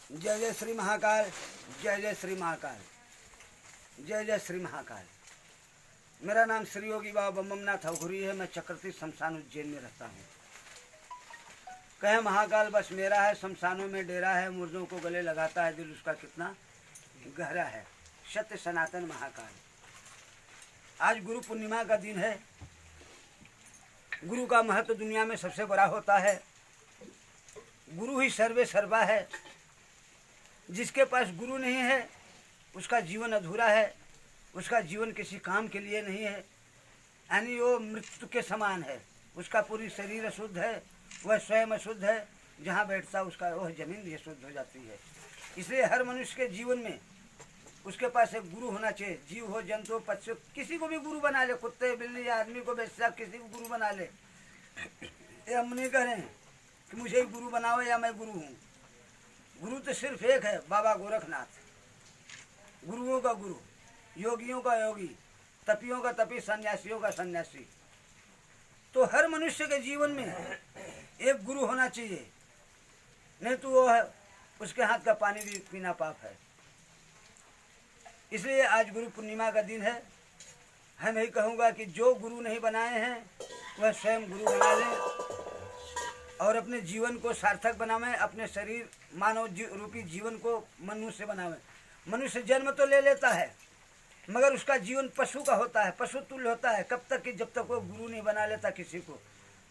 जय जय श्री महाकाल, जय जय श्री महाकाल, जय जय श्री महाकाल। मेरा नाम श्री योगी बाबा बमनाथ अघोरी है। मैं चक्रती शमशान उज्जैन में रहता हूँ। कहे महाकाल बस मेरा है, शमशानों में डेरा है, मुर्दों को गले लगाता है, दिल उसका कितना गहरा है। सत्य सनातन महाकाल। आज गुरु पूर्णिमा का दिन है। गुरु का महत्व दुनिया में सबसे बड़ा होता है। गुरु ही सर्वे सर्वा है। जिसके पास गुरु नहीं है उसका जीवन अधूरा है, उसका जीवन किसी काम के लिए नहीं है, यानी वो मृत्यु के समान है। उसका पूरी शरीर अशुद्ध है, वह स्वयं अशुद्ध है। जहाँ बैठता उसका वह जमीन भी अशुद्ध हो जाती है। इसलिए हर मनुष्य के जीवन में उसके पास एक गुरु होना चाहिए। जीव हो, जंतु हो, पक्षी हो, किसी को भी गुरु बना ले। कुत्ते बिल्ली या आदमी को बेशक किसी को गुरु बना ले। ये हम नहीं कह रहे हैं कि मुझे गुरु बनाओ या मैं गुरु हूँ। गुरु तो सिर्फ एक है, बाबा गोरखनाथ। गुरुओं का गुरु, योगियों का योगी, तपियों का तपी, सन्यासियों का सन्यासी। तो हर मनुष्य के जीवन में एक गुरु होना चाहिए, नहीं तो वो है उसके हाथ का पानी भी पीना पाप है। इसलिए आज गुरु पूर्णिमा का दिन है। हम यही कहूँगा कि जो गुरु नहीं बनाए हैं वह स्वयं गुरु बना लें और अपने जीवन को सार्थक बनावें। अपने शरीर मानव रूपी जीवन को मनुष्य बनावें। मनुष्य जन्म तो ले लेता है मगर उसका जीवन पशु का होता है, पशु तुल्य होता है। कब तक कि जब तक वो गुरु नहीं बना लेता किसी को,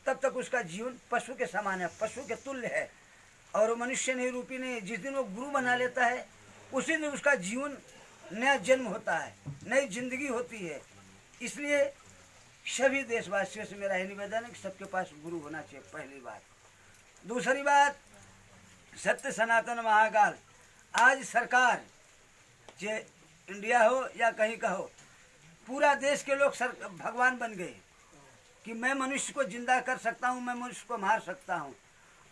तब तक उसका जीवन पशु के समान है, पशु के तुल्य है। और वो मनुष्य नहीं रूपी नहीं। जिस दिन वो गुरु बना लेता है उसी दिन उसका जीवन नया जन्म होता है, नई जिंदगी होती है। इसलिए सभी देशवासियों से मेरा यही निवेदन है कि सबके पास गुरु होना चाहिए, पहली बात। दूसरी बात, सत्य सनातन महाकाल। आज सरकार चाहे इंडिया हो या कहीं का हो, पूरा देश के लोग भगवान बन गए कि मैं मनुष्य को जिंदा कर सकता हूँ, मैं मनुष्य को मार सकता हूँ।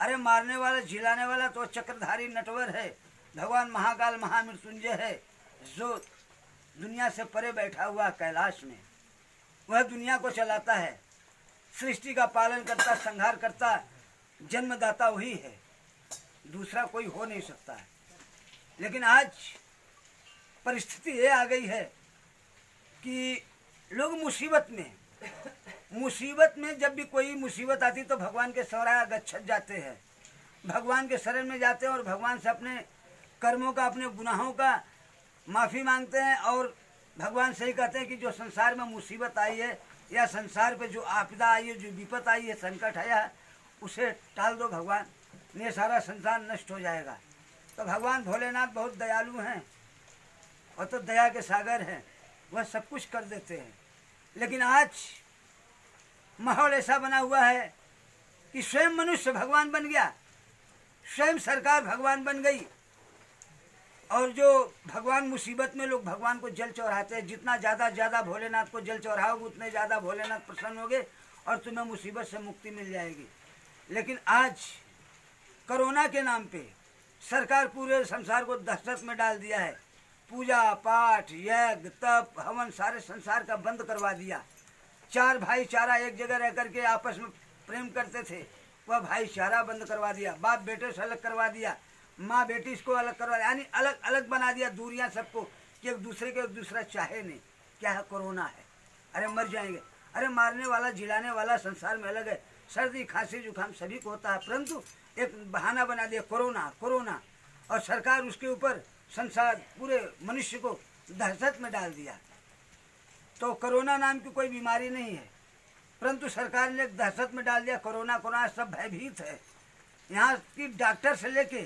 अरे मारने वाला जिलाने वाला तो चक्रधारी नटवर है, भगवान महाकाल महामृत्युंजय है, जो दुनिया से परे बैठा हुआ कैलाश में। वह दुनिया को चलाता है, सृष्टि का पालन करता, संहार करता, जन्मदाता वही है, दूसरा कोई हो नहीं सकता है। लेकिन आज परिस्थिति ये आ गई है कि लोग मुसीबत में जब भी कोई मुसीबत आती तो भगवान के सौराया गच्छत जाते हैं, भगवान के शरण में जाते हैं और भगवान से अपने कर्मों का, अपने गुनाहों का माफ़ी मांगते हैं। और भगवान से ही कहते हैं कि जो संसार में मुसीबत आई है या संसार पे जो आपदा आई है, जो विपत आई है, संकट आया है, उसे टाल दो भगवान, ये सारा संसार नष्ट हो जाएगा। तो भगवान भोलेनाथ बहुत दयालु हैं और तो दया के सागर हैं, वह सब कुछ कर देते हैं। लेकिन आज माहौल ऐसा बना हुआ है कि स्वयं मनुष्य भगवान बन गया, स्वयं सरकार भगवान बन गई। और जो भगवान मुसीबत में लोग भगवान को जल चढ़ाते हैं, जितना ज़्यादा भोलेनाथ को जल चढ़ाओगे उतने ज़्यादा भोलेनाथ प्रसन्न होंगे और तुम्हें मुसीबत से मुक्ति मिल जाएगी। लेकिन आज कोरोना के नाम पे सरकार पूरे संसार को दहशत में डाल दिया है। पूजा पाठ, यज्ञ, तप, हवन सारे संसार का बंद करवा दिया। चार भाईचारा एक जगह रह करके आपस में प्रेम करते थे, वह भाईचारा बंद करवा दिया। बाप बेटे से अलग करवा दिया, माँ बेटी इसको अलग करवा दिया, यानी अलग अलग बना दिया दूरियां सबको कि एक दूसरे के एक दूसरा चाहे नहीं। क्या है? कोरोना है। अरे मर जाएंगे। अरे मारने वाला जिलाने वाला संसार में अलग है। सर्दी खांसी जुकाम सभी को होता है, परंतु एक बहाना बना दिया कोरोना कोरोना, और सरकार उसके ऊपर संसार पूरे मनुष्य को दहशत में डाल दिया। तो कोरोना नाम की कोई बीमारी नहीं है, परंतु सरकार ने दहशत में डाल दिया। कोरोना कोरोना सब भयभीत है। यहाँ की डॉक्टर से लेके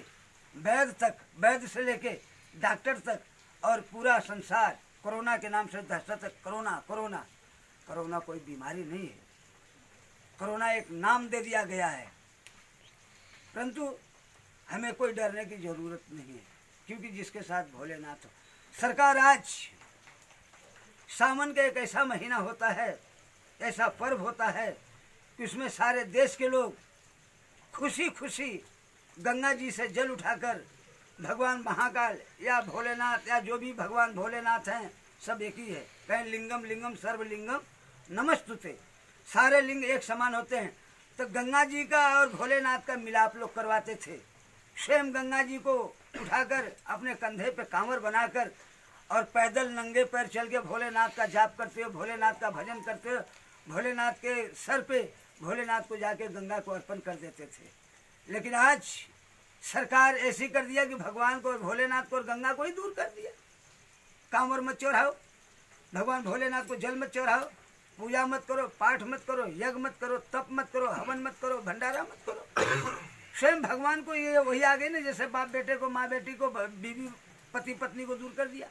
वैद्य तक, वैद्य से लेके डॉक्टर तक, और पूरा संसार कोरोना के नाम से दहशत है। कोरोना कोरोना कोरोना कोई बीमारी नहीं है। कोरोना एक नाम दे दिया गया है, परंतु हमें कोई डरने की जरूरत नहीं है, क्योंकि जिसके साथ भोलेनाथ हो। सरकार आज सावन का एक ऐसा महीना होता है, ऐसा पर्व होता है कि उसमें सारे देश के लोग खुशी खुशी गंगा जी से जल उठाकर भगवान महाकाल या भोलेनाथ या जो भी भगवान भोलेनाथ हैं, सब एक ही है। कहें लिंगम लिंगम सर्वलिंगम नमस्तुते, सारे लिंग एक समान होते हैं। तो गंगा जी का और भोलेनाथ का मिलाप लोग करवाते थे। स्वयं गंगा जी को उठाकर अपने कंधे पे कांवर बनाकर और पैदल नंगे पैर चल के भोलेनाथ का जाप करते हो, भोलेनाथ का भजन करते हो, भोलेनाथ के सर पे भोलेनाथ को जाके गंगा को अर्पण कर देते थे। लेकिन आज सरकार ऐसी कर दिया कि भगवान को और भोलेनाथ को और गंगा को ही दूर कर दिया। कांवर मत चढ़ाओ, भगवान भोलेनाथ को जल मत चढ़ाओ, पूजा मत करो, पाठ मत करो, यज्ञ मत करो, तप मत करो, हवन मत करो, भंडारा मत करो। स्वयं भगवान को ये वही आ गई ना, जैसे बाप बेटे को, माँ बेटी को, बीवी पति पत्नी को दूर कर दिया,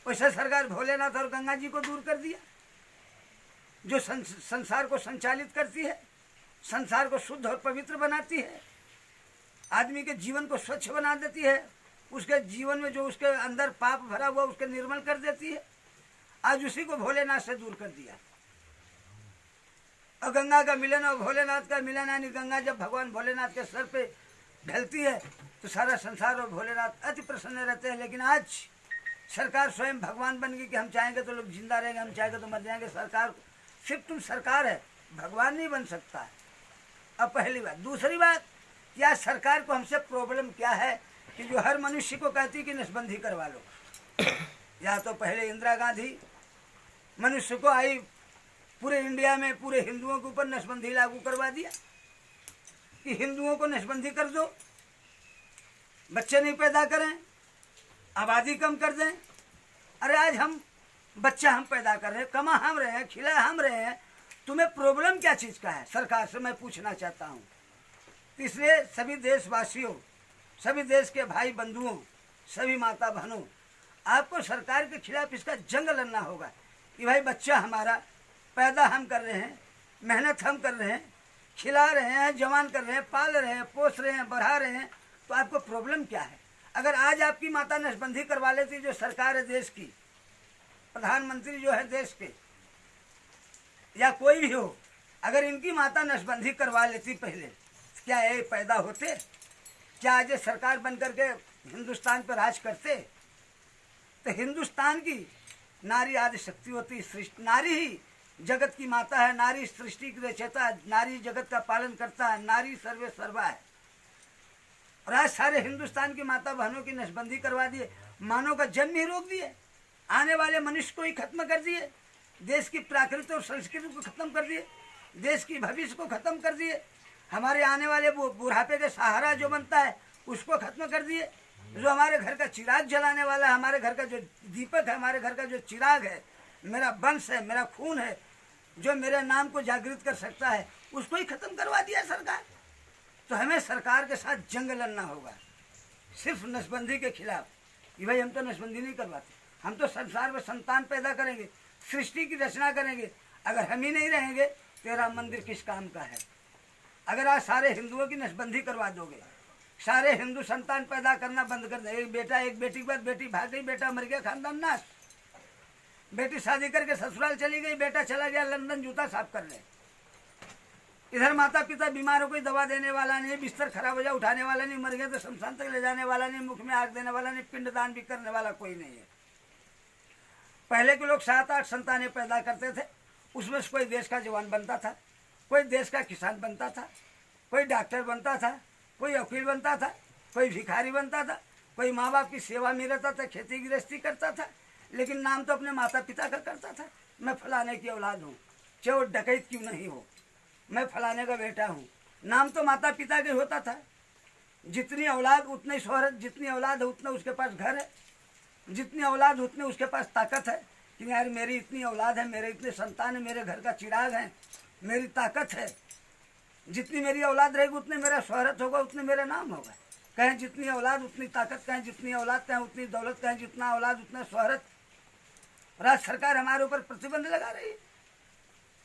वैसे सरकार भोलेनाथ और गंगा जी को दूर कर दिया, जो संसार को संचालित करती है, संसार को शुद्ध और पवित्र बनाती है, आदमी के जीवन को स्वच्छ बना देती है, उसके जीवन में जो उसके अंदर पाप भरा हुआ उसके निर्मल कर देती है। आज उसी को भोलेनाथ से दूर कर दिया। और गंगा का मिलन और भोलेनाथ का मिलन, यानी गंगा जब भगवान भोलेनाथ के सर पे ढलती है तो सारा संसार और भोलेनाथ अति प्रसन्न रहते हैं। लेकिन आज सरकार स्वयं भगवान बन गई कि हम चाहेंगे तो लोग जिंदा रहेंगे, हम चाहेंगे तो मर जाएंगे। सरकार सिर्फ तुम सरकार है, भगवान नहीं बन सकता है। अब पहली बात। दूसरी बात, क्या सरकार को हमसे प्रॉब्लम क्या है कि जो हर मनुष्य को कहती कि नसबंदी करवा लो। या तो पहले इंदिरा गांधी मनुष्य को आई, पूरे इंडिया में पूरे हिंदुओं के ऊपर नसबंदी लागू करवा दिया कि हिंदुओं को नसबंदी कर दो, बच्चे नहीं पैदा करें, आबादी कम कर दें। अरे आज हम बच्चा हम पैदा कर रहे हैं, कमा हम रहे हैं, खिला हम रहे हैं, तुम्हें प्रॉब्लम क्या चीज़ का है? सरकार से मैं पूछना चाहता हूँ। इसलिए सभी देशवासियों, सभी देश के भाई बंधुओं, सभी माता बहनों, आपको सरकार के खिलाफ इसका जंग लड़ना होगा कि भाई बच्चा हमारा पैदा हम कर रहे हैं, मेहनत हम कर रहे हैं, खिला रहे हैं, जवान कर रहे हैं, पाल रहे हैं, पोस रहे हैं, बढ़ा रहे हैं, तो आपको प्रॉब्लम क्या है? अगर आज आपकी माता नसबंदी करवा लेती, जो सरकार है देश की, प्रधानमंत्री जो है देश के, या कोई भी हो, अगर इनकी माता नसबंदी करवा लेती पहले, तो क्या ये पैदा होते? क्या आज सरकार बन करके हिंदुस्तान पर राज करते? तो हिंदुस्तान की नारी आदि शक्ति होती, सृष्टि नारी ही जगत की माता है, नारी सृष्टि की रचयिता है, नारी जगत का पालन करता है, नारी सर्वे सर्वा है। और आज सारे हिंदुस्तान की माता बहनों की नसबंदी करवा दिए, मानव का जन्म ही रोक दिए, आने वाले मनुष्य को ही खत्म कर दिए, देश की प्राकृतिक और संस्कृति को खत्म कर दिए, देश की भविष्य को खत्म कर दिए, हमारे आने वाले बुढ़ापे के सहारा जो बनता है उसको खत्म कर दिए, जो हमारे घर का चिराग जलाने वाला है, हमारे घर का जो दीपक है, हमारे घर का जो चिराग है, मेरा वंश है, मेरा खून है, जो मेरे नाम को जागृत कर सकता है, उसको ही खत्म करवा दिया सरकार। तो हमें सरकार के साथ जंग लड़ना होगा, सिर्फ नसबंदी के खिलाफ कि भाई हम तो नसबंदी नहीं करवाते, हम तो संसार में संतान पैदा करेंगे, सृष्टि की रचना करेंगे। अगर हम ही नहीं रहेंगे तेरा मंदिर किस काम का है? अगर आज सारे हिंदुओं की नसबंदी करवा दोगे, सारे हिंदू संतान पैदा करना बंद कर दे, एक बेटा एक बेटी के बाद बेटी भाग गई, बेटा मर गया, खानदान नाश, बेटी शादी करके ससुराल चली गई, बेटा चला गया लंदन जूता साफ करने, इधर माता पिता बीमार हो, कोई दवा देने वाला नहीं, बिस्तर खराब हो जाए उठाने वाला नहीं, मर गया तो शमशान तक ले जाने वाला नहीं, मुख में आग देने वाला नहीं, पिंडदान भी करने वाला कोई नहीं है। पहले के लोग 7-8 संतानें पैदा करते थे, उसमें से कोई देश का जवान बनता था, कोई देश का किसान बनता था, कोई डॉक्टर बनता था, कोई वकील बनता था, कोई भिखारी बनता था, कोई माँ बाप की सेवा में रहता था, खेती गृहस्थी करता था, लेकिन नाम तो अपने माता पिता का करता था। मैं फलाने की औलाद हूँ, चाहे वो डकैत क्यों नहीं हो, मैं फलाने का बेटा हूँ, नाम तो माता पिता के होता था। जितनी औलाद उतनी शोहरत, जितनी औलाद है उतना उसके पास घर है, जितनी औलाद उतने उसके पास ताकत है कि यार मेरी इतनी औलाद है, मेरे इतने संतान है, मेरे घर का चिराग है, मेरी ताकत है। जितनी मेरी औलाद रहेगी उतने मेरा शोहरत होगा, उतने मेरा नाम होगा। कहें जितनी औलाद उतनी ताकत, कहें जितनी औलाद कहें उतनी दौलत, कहें जितना औलाद उतना शोहरत। राज्य सरकार हमारे ऊपर प्रतिबंध लगा रही है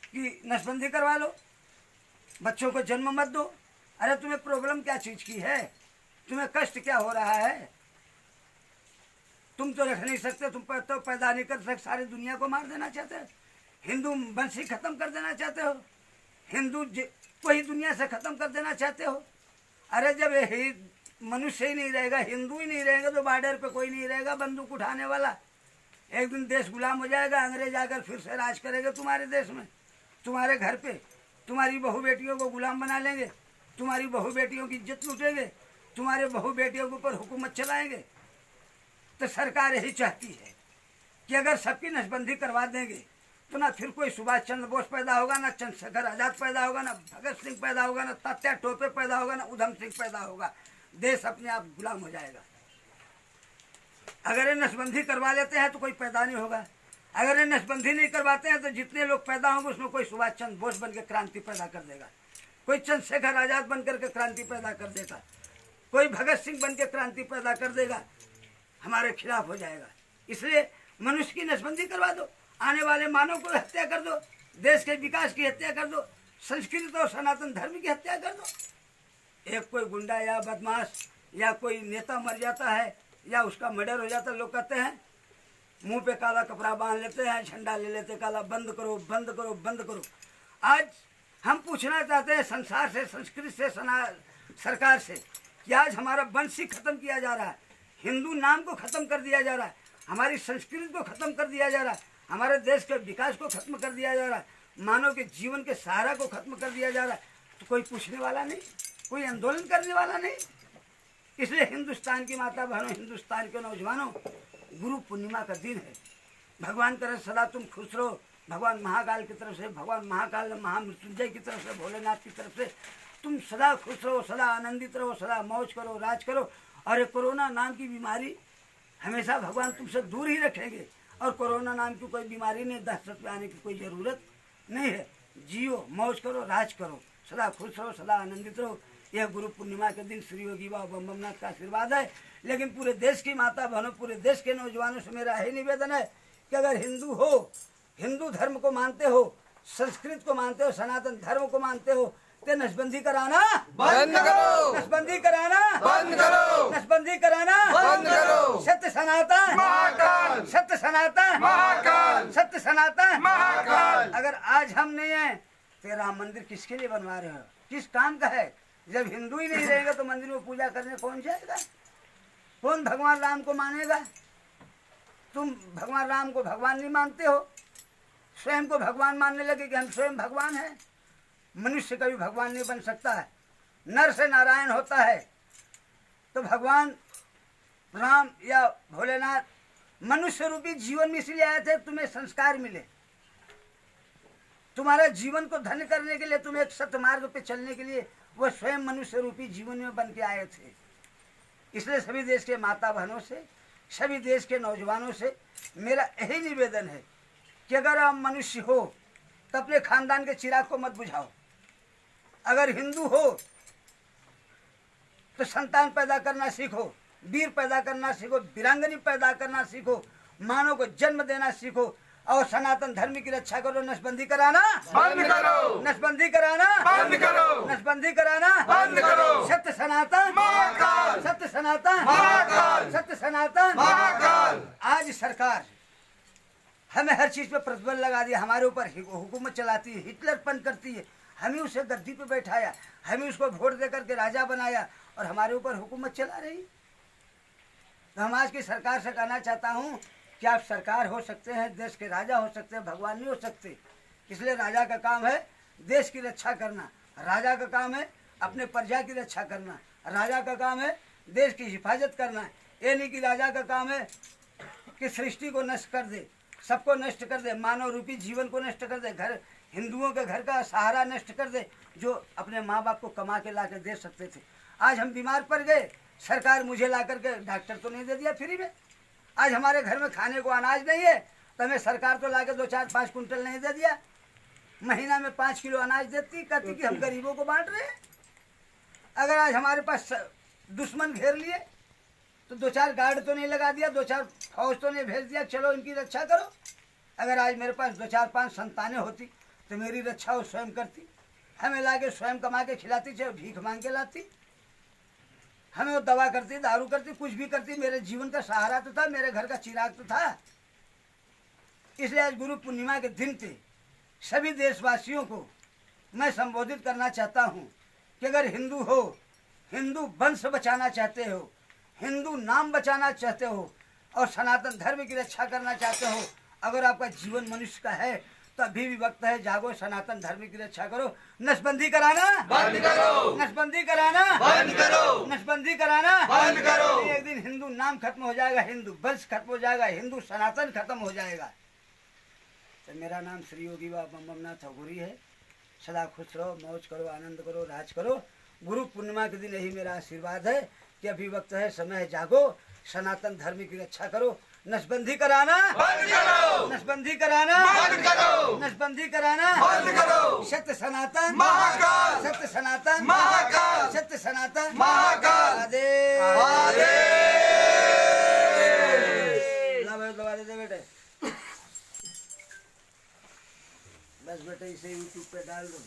कि नसबंदी करवा लो, बच्चों को जन्म मत दो। अरे तुम्हें प्रॉब्लम क्या चीज की है? तुम्हें कष्ट क्या हो रहा है? तुम तो रख नहीं सकते, तुम तो पैदा नहीं कर सकते, सारी दुनिया को मार देना चाहते हो, हिंदू वंश ही खत्म कर देना चाहते हो, हिंदू को ही दुनिया से खत्म कर देना चाहते हो। अरे जब मनुष्य ही नहीं रहेगा, हिंदू ही नहीं रहेगा, तो बॉर्डर पे कोई नहीं रहेगा बंदूक उठाने वाला। एक दिन देश गुलाम हो जाएगा, अंग्रेज आकर फिर से राज करेगा तुम्हारे देश में, तुम्हारे घर पे, तुम्हारी बहू बेटियों को गुलाम बना लेंगे, तुम्हारी बहू बेटियों की इज्जत लूटेंगे, तुम्हारे बहू बेटियों के ऊपर हुकूमत चलाएंगे। तो सरकार यही चाहती है कि अगर सबकी नसबंदी करवा देंगे तो ना फिर कोई सुभाष चंद्र बोस पैदा होगा, ना चंद्रशेखर आजाद पैदा होगा, ना भगत सिंह पैदा होगा, ना तात्या टोपे पैदा होगा, ना उधम सिंह पैदा होगा। देश अपने आप गुलाम हो जाएगा। अगर ये नसबंदी करवा लेते हैं तो कोई पैदा नहीं होगा। अगर ये नसबंदी नहीं करवाते हैं तो जितने लोग पैदा होंगे उसमें कोई सुभाष चंद्र बोस बन के क्रांति पैदा कर देगा, कोई चंद्रशेखर आजाद बन करके क्रांति पैदा कर देगा, कोई भगत सिंह बन के क्रांति पैदा कर देगा, हमारे खिलाफ हो जाएगा। इसलिए मनुष्य की नसबंदी करवा दो, आने वाले मानव को हत्या कर दो, देश के विकास की हत्या कर दो, संस्कृति और सनातन धर्म की हत्या कर दो। एक कोई गुंडा या बदमाश या कोई नेता मर जाता है या उसका मर्डर हो जाता है, लोग कहते हैं मुंह पे काला कपड़ा बांध लेते हैं, झंडा ले लेते काला, बंद करो बंद करो बंद करो। आज हम पूछना चाहते हैं संसार से, संस्कृति से, सरकार से कि आज हमारा वंश ही खत्म किया जा रहा है, हिंदू नाम को खत्म कर दिया जा रहा है, हमारी संस्कृति को खत्म कर दिया जा रहा है, हमारे देश के विकास को खत्म कर दिया जा रहा है, मानव के जीवन के सहारा को खत्म कर दिया जा रहा है। तो कोई पूछने वाला नहीं, कोई आंदोलन करने वाला नहीं। इसलिए हिंदुस्तान की माता बहनों, हिंदुस्तान के नौजवानों, गुरु पूर्णिमा का दिन है। भगवान करे सदा तुम खुश रहो। भगवान महाकाल की तरफ से, भगवान महाकाल महामृत्युंजय की तरफ से, भोलेनाथ की तरफ से तुम सदा खुश रहो, सदा आनंदित रहो, सदा मौज करो, राज करो। और ये कोरोना नाम की बीमारी हमेशा भगवान तुमसे दूर ही रखेंगे। और कोरोना नाम की कोई बीमारी नहीं, दहशत में आने की कोई ज़रूरत नहीं है। जियो, मौज करो, राज करो, सदा खुश रहो, सदा आनंदित रहो। यह गुरु पूर्णिमा के दिन श्री योगी बाबा बम बमनाथ का आशीर्वाद है। लेकिन पूरे देश की माता बहनों, पूरे देश के नौजवानों से मेरा यही निवेदन है कि अगर हिंदू हो, हिंदू धर्म को मानते हो, संस्कृत को मानते हो, सनातन धर्म को मानते हो, तो नसबंदी कराना बंद करो, नसबंदी कराना बंद करो, नसबंदी कराना बंद करो। सत्य सनातन महाकाल, सत्य सनातन महाकाल, सत्य सनातन महाकाल। अगर आज हम नहीं है तो राम मंदिर किसके लिए बनवा रहे हो, किस काम का है? जब हिंदू ही नहीं रहेगा तो मंदिर में पूजा करने कौन जाएगा? कौन भगवान राम को मानेगा? तुम भगवान राम को भगवान नहीं मानते हो, स्वयं को भगवान मानने लगे कि हम स्वयं भगवान हैं। मनुष्य कभी भगवान नहीं बन सकता है। नर से नारायण होता है। तो भगवान राम या भोलेनाथ मनुष्य रूपी जीवन में इसलिए आए थे तुम्हें संस्कार मिले, तुम्हारा जीवन को धन्य करने के लिए, तुम्हें एक सत्य मार्ग पे चलने के लिए वह स्वयं मनुष्य रूपी जीवन में बन के आए थे। इसलिए सभी देश के माता बहनों से, सभी देश के नौजवानों से मेरा यही निवेदन है कि अगर आप मनुष्य हो तो अपने खानदान के चिराग को मत बुझाओ। अगर हिंदू हो तो संतान पैदा करना सीखो, वीर पैदा करना सीखो, वीरांगनी पैदा करना सीखो, मानव को जन्म देना सीखो और सनातन धर्म की रक्षा करो। नसबंदी कराना बंद करो, नसबंदी कराना बंद करो, नसबंदी कराना बंद करो। सत्य सनातन महाकाल, सत्य सनातन महाकाल, सत्य सनातन महाकाल। आज सरकार हमें हर चीज पे प्रतिबंध लगा दिया, हमारे ऊपर हुकूमत चलाती है, हिटलरपन करती है। हमें उसे गद्दी पे बैठाया, हमें उसको वोट दे करके राजा बनाया और हमारे ऊपर हुकूमत चला रही। तो हम आज की सरकार से कहना चाहता हूँ कि आप सरकार हो सकते हैं, देश के राजा हो सकते हैं, भगवान नहीं हो सकते। इसलिए राजा का काम है देश की रक्षा करना, राजा का काम है अपने प्रजा की रक्षा करना, राजा का काम है देश की हिफाजत करना। ये नहीं कि राजा का काम है कि सृष्टि को नष्ट कर दे, सबको नष्ट कर दे, मानव रूपी जीवन को नष्ट कर दे, घर हिंदुओं के घर का सहारा नष्ट कर दे, जो अपने माँ बाप को कमा के ला के दे सकते थे। आज हम बीमार पड़ गए, सरकार मुझे ला करके डॉक्टर तो नहीं दे दिया फ्री में। आज हमारे घर में खाने को अनाज नहीं है तो हमें सरकार तो ला के 2-4-5 कुंटल नहीं दे दिया, महीना में 5 किलो अनाज देती, कहती कि हम गरीबों को बांट रहे हैं। अगर आज हमारे पास दुश्मन घेर लिए तो 2-4 गार्ड तो नहीं लगा दिया, 2-4 फौज तो नहीं भेज दिया, चलो इनकी रक्षा करो। अगर आज मेरे पास 2-4-5 संतानें होती तो मेरी रक्षा वो स्वयं करती, हमें ला के स्वयं कमा के खिलाती, चाहे भीख मांग के लाती, हमें वो दवा करती, दारू करती, कुछ भी करती, मेरे जीवन का सहारा तो था, मेरे घर का चिराग तो था। इसलिए आज गुरु पूर्णिमा के दिन पे सभी देशवासियों को मैं संबोधित करना चाहता हूँ कि अगर हिंदू हो, हिंदू वंश बचाना चाहते हो, हिंदू नाम बचाना चाहते हो और सनातन धर्म की रक्षा करना चाहते हो, अगर आपका जीवन मनुष्य का है तो अभी भी वक्त है, जागो, सनातन धर्म की रक्षा करो। नसबंदी कराना बंद करो, नसबंदी कराना बंद करो, नसबंदी कराना बंद करो। एक दिन हिंदू नाम खत्म हो जाएगा, हिंदू वंश खत्म हो जाएगा, हिंदू सनातन खत्म हो जाएगा। तो मेरा नाम श्री योगी बाबा बमनाथ अघोरी है। सदा खुश रहो, मौज करो, आनंद करो, राज करो। गुरु पूर्णिमा के दिन यही मेरा आशीर्वाद है कि अभी वक्त है, समय है, जागो, सनातन धर्म की रक्षा करो। नसबंदी कराना बंद करो, नसबंदी कराना बंद करो, नसबंदी कराना बंद करो। सत्य सनातन महाकाल, सत्य सनातन महाकाल, सत्य सनातन महाकाल। आदेश। दबा दे बेटे, बस बेटे इसे यूट्यूब पे डाल दो।